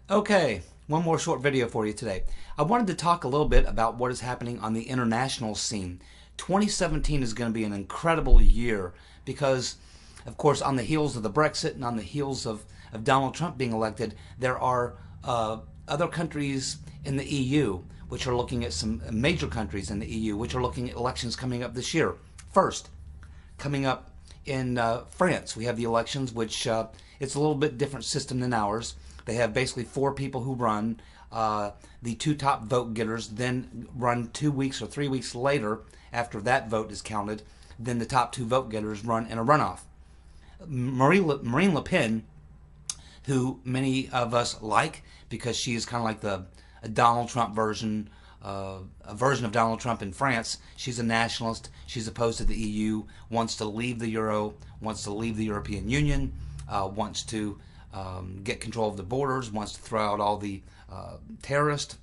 Okay, one more short video for you today. I wanted to talk a little bit about what is happening on the international scene. 2017 is going to be an incredible year because, of course, on the heels of the Brexit and on the heels of Donald Trump being elected, there are other countries in the EU which are looking at some major countries in the EU which are looking at elections coming up this year. First, coming up in France, we have the elections, which it's a little bit different system than ours. They have basically four people who run. The two top vote getters then run 2 weeks or 3 weeks later after that vote is counted. Then the top two vote getters run in a runoff. Marine Le Pen, who many of us like because she is kind of like the Donald Trump version, a version of Donald Trump in France. She's a nationalist. She's opposed to the EU, wants to leave the euro, wants to leave the European Union, wants to get control of the borders, wants to throw out all the terrorists.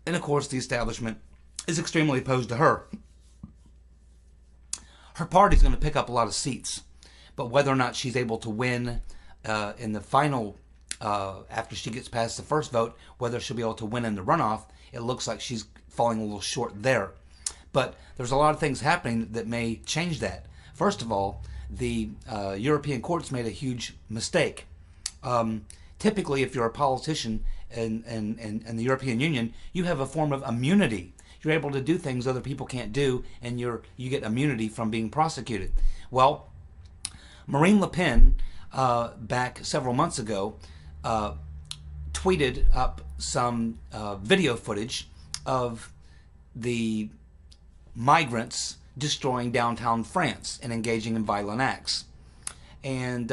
And of course, the establishment is extremely opposed to her. Her party's going to pick up a lot of seats, but whether or not she's able to win in the final, after she gets past the first vote, whether she'll be able to win in the runoff, it looks like she's falling a little short there. But there's a lot of things happening that may change that. First of all, the European courts made a huge mistake. Typically, if you're a politician in the European Union, you have a form of immunity. You're able to do things other people can't do, and you get immunity from being prosecuted. Well, Marine Le Pen, back several months ago, tweeted up some video footage of the migrants destroying downtown France and engaging in violent acts. And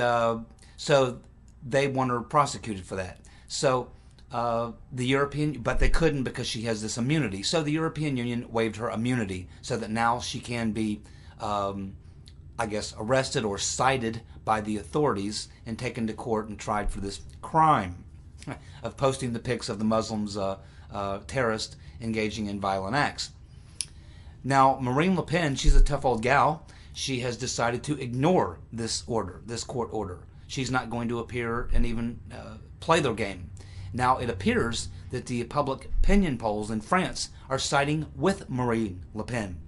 so they want her prosecuted for that. So but they couldn't because she has this immunity. So the European Union waived her immunity so that now she can be, I guess, arrested or cited by the authorities and taken to court and tried for this crime of posting the pics of the Muslims, terrorists engaging in violent acts. Now, Marine Le Pen, she's a tough old gal. She has decided to ignore this order, this court order. She's not going to appear and even play their game. Now, it appears that the public opinion polls in France are siding with Marine Le Pen.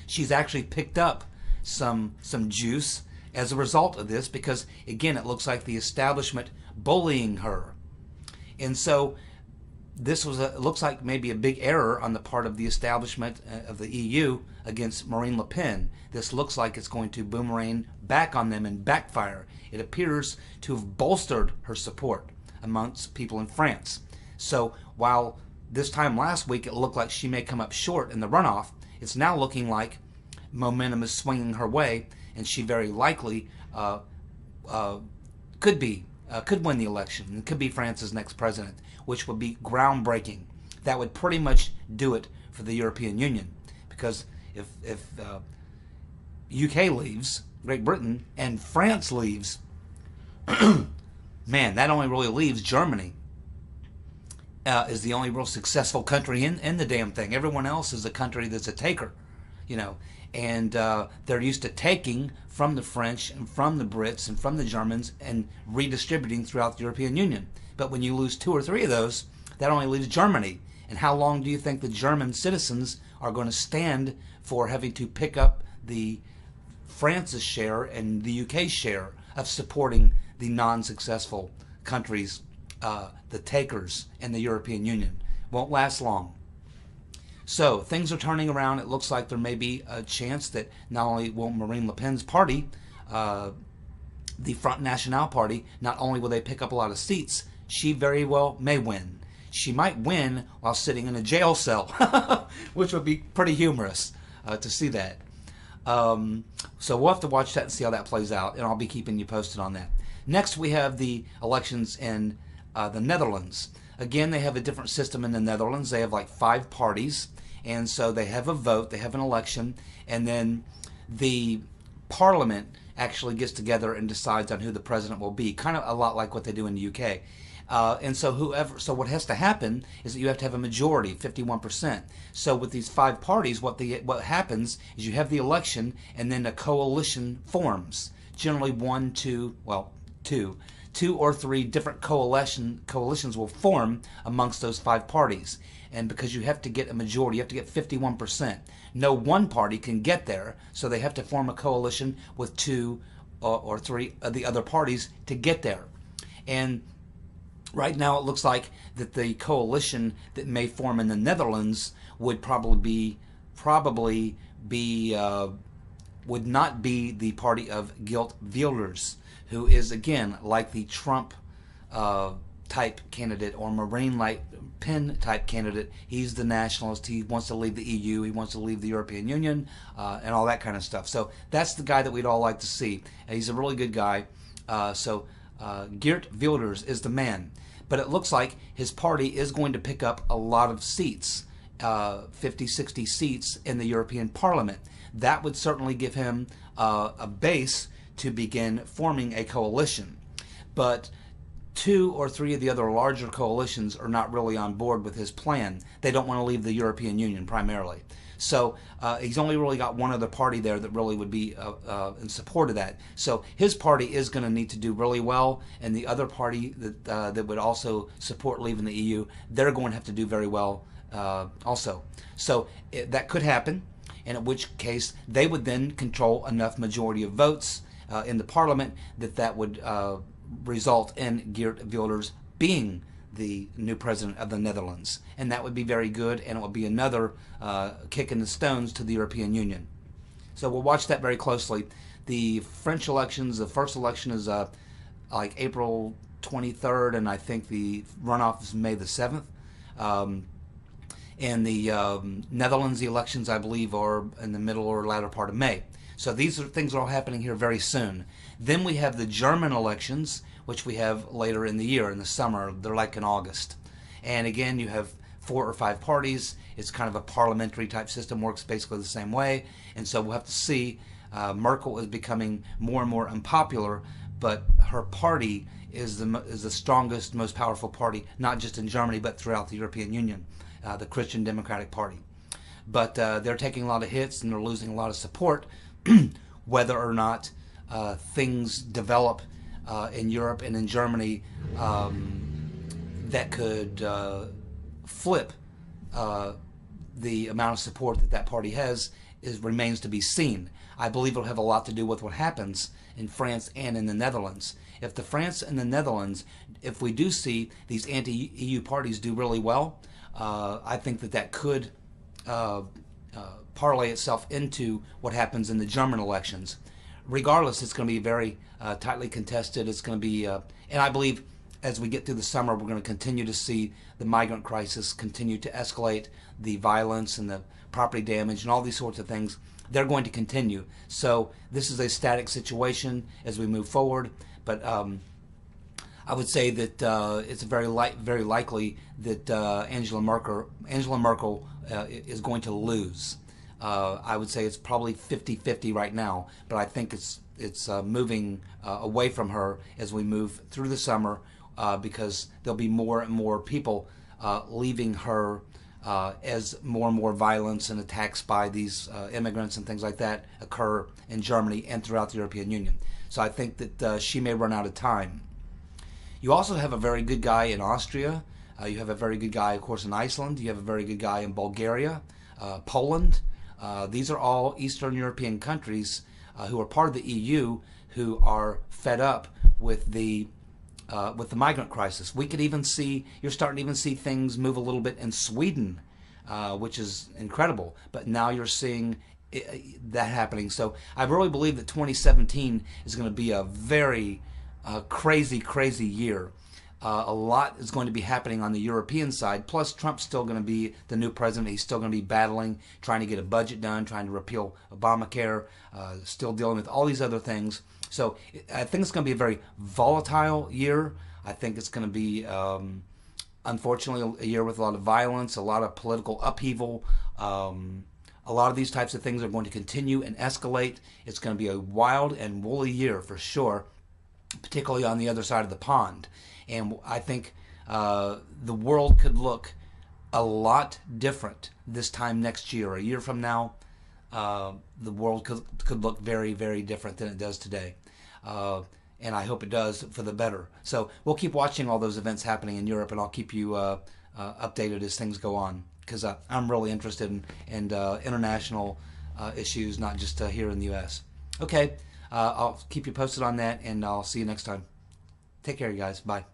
She's actually picked up some juice as a result of this because, again, it looks like the establishment bullying her. And so this looks like maybe a big error on the part of the establishment of the EU against Marine Le Pen. This looks like it's going to boomerang back on them and backfire. It appears to have bolstered her support amongst people in France. So while this time last week it looked like she may come up short in the runoff, it's now looking like momentum is swinging her way, and she very likely could win the election and could be France's next president, which would be groundbreaking. That would pretty much do it for the European Union, because if UK leaves, Great Britain, and France leaves, man, that only really leaves Germany. Is the only real successful country in the damn thing. Everyone else is a country that's a taker, you know, and they're used to taking from the French and from the Brits and from the Germans and redistributing throughout the European Union. But when you lose 2 or 3 of those, that only leaves Germany. And how long do you think the German citizens are going to stand for having to pick up the France's share and the UK's share of supporting the non-successful countries, the takers in the European Union? Won't last long. So things are turning around. It looks like there may be a chance that not only will Marine Le Pen's party, the Front National Party, not only will they pick up a lot of seats, she very well may win. She might win while sitting in a jail cell, which would be pretty humorous to see that. So we'll have to watch that and see how that plays out, and I'll be keeping you posted on that. Next, we have the elections in the Netherlands. Again, they have a different system in the Netherlands. They have like 5 parties, and so they have a vote, they have an election, and then the parliament actually gets together and decides on who the president will be, kind of a lot like what they do in the UK. And so what has to happen is that you have to have a majority, 51%. So with these 5 parties, what happens is you have the election, and then a coalition forms. Generally 2 2 or 3 different coalitions will form amongst those 5 parties. And because you have to get a majority, you have to get 51%. No one party can get there, so they have to form a coalition with 2 or 3 of the other parties to get there. And right now it looks like that the coalition that may form in the Netherlands would probably be would not be the party of Geert Wilders, who is, again, like the Trump type candidate or Marine Le Pen type candidate. He's the nationalist. He wants to leave the EU. He wants to leave the European Union and all that kind of stuff. So that's the guy that we'd all like to see. And he's a really good guy. Geert Wilders is the man. But it looks like his party is going to pick up a lot of seats, 50, 60 seats in the European Parliament. That would certainly give him a base to begin forming a coalition. But 2 or 3 of the other larger coalitions are not really on board with his plan. They don't want to leave the European Union primarily. So he's only really got one other party there that really would be in support of that. So his party is going to need to do really well, and the other party that would also support leaving the EU, they're going to have to do very well also. So that could happen, and in which case they would then control enough majority of votes in the parliament that would result in Geert Wilders being the new president of the Netherlands. And that would be very good, and it would be another kick in the stones to the European Union. So we'll watch that very closely. The French elections, the first election is like April 23rd, and I think the runoff is May the 7th. And the Netherlands, the elections, I believe, are in the middle or latter part of May. So these are things that are all happening here very soon. Then we have the German elections, which we have later in the year, in the summer. They're like in August. And again, you have 4 or 5 parties. It's kind of a parliamentary type system, works basically the same way. And so we'll have to see. Merkel is becoming more and more unpopular, but her party is the strongest, most powerful party, not just in Germany, but throughout the European Union, the Christian Democratic Party. But they're taking a lot of hits and they're losing a lot of support. Whether or not things develop in Europe and in Germany that could flip the amount of support that party has remains to be seen. I believe it'll have a lot to do with what happens in France and in the Netherlands. If the France and the Netherlands, if we do see these anti-EU parties do really well, I think that could parlay itself into what happens in the German elections. Regardless, it's going to be very tightly contested. It's going to be, and I believe as we get through the summer, we're going to continue to see the migrant crisis continue to escalate, the violence and the property damage and all these sorts of things. They're going to continue. So this is a static situation as we move forward. But I would say that it's very likely that Angela Merkel is going to lose. I would say it's probably 50-50 right now, but I think it's moving away from her as we move through the summer because there'll be more and more people leaving her as more and more violence and attacks by these immigrants and things like that occur in Germany and throughout the European Union. So I think that she may run out of time. You also have a very good guy in Austria. You have a very good guy, of course, in Iceland. You have a very good guy in Bulgaria, Poland. These are all Eastern European countries who are part of the EU who are fed up with the migrant crisis. We could even see, you're starting to even see things move a little bit in Sweden, which is incredible. But now you're seeing that happening. So I really believe that 2017 is going to be a very crazy year. A lot is going to be happening on the European side. Plus, Trump's still going to be the new president. He's still going to be battling, trying to get a budget done, trying to repeal Obamacare, still dealing with all these other things. So I think it's going to be a very volatile year. I think it's going to be, unfortunately, a year with a lot of violence, a lot of political upheaval. A lot of these types of things are going to continue and escalate. It's going to be a wild and woolly year for sure, particularly on the other side of the pond. And I think the world could look a lot different this time next year. A year from now, the world could look very different than it does today. and I hope it does for the better. So we'll keep watching all those events happening in Europe, and I'll keep you updated as things go on, because I'm really interested in international issues, not just here in the U.S. Okay, I'll keep you posted on that, and I'll see you next time. Take care, you guys. Bye.